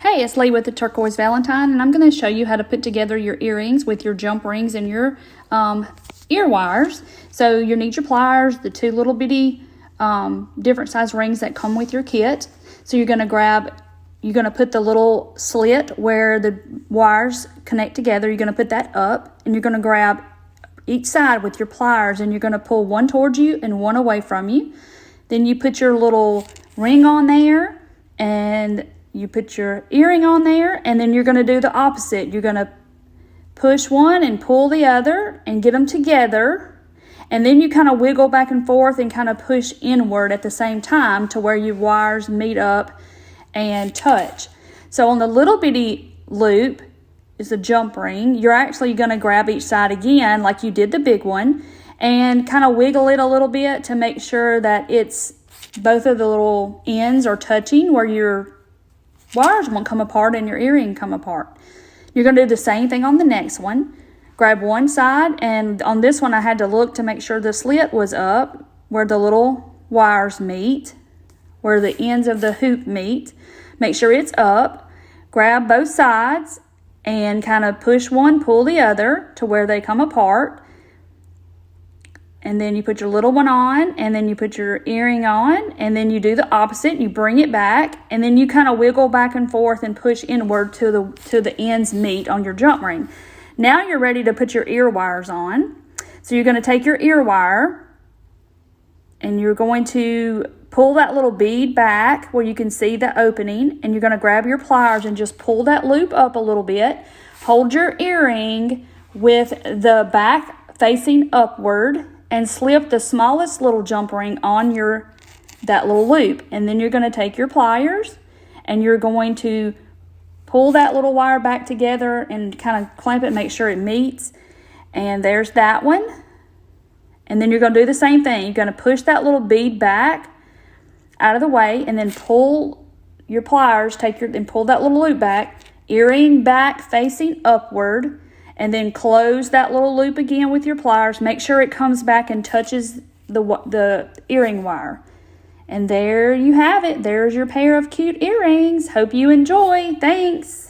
Hey, it's Lee with the Turquoise Valentine, and I'm going to show you how to put together your earrings with your jump rings and your ear wires. So you need your pliers, the two little bitty different size rings that come with your kit. So you're going to put the little slit where the wires connect together. You're going to put that up, and you're going to grab each side with your pliers, and you're going to pull one towards you and one away from you. Then you put your little ring on there, and you put your earring on there, and then you're going to do the opposite. You're going to push one and pull the other and get them together, and then you kind of wiggle back and forth and kind of push inward at the same time to where your wires meet up and touch. So on the little bitty loop is the jump ring. You're actually going to grab each side again like you did the big one and kind of wiggle it a little bit to make sure that it's both of the little ends are touching where your wires won't come apart and your earring come apart. You're going to do the same thing on the next one. Grab one side, and on this one I had to look to make sure the slit was up where the little wires meet, where the ends of the hoop meet. Make sure it's up. Grab both sides and kind of push one, pull the other to where they come apart. And then you put your little one on, and then you put your earring on, and then you do the opposite. You bring it back, and then you kind of wiggle back and forth and push inward till the ends meet on your jump ring. Now you're ready to put your ear wires on. So you're going to take your ear wire, and you're going to pull that little bead back where you can see the opening, and you're going to grab your pliers and just pull that loop up a little bit. Hold your earring with the back facing upward, and slip the smallest little jump ring on that little loop. And then you're going to take your pliers and you're going to pull that little wire back together and kind of clamp it, make sure it meets. And there's that one. And then you're going to do the same thing. You're going to push that little bead back out of the way, and then pull your pliers, and pull that little loop back, earring back facing upward. And then close that little loop again with your pliers. Make sure it comes back and touches the earring wire. And there you have it. There's your pair of cute earrings. Hope you enjoy. Thanks.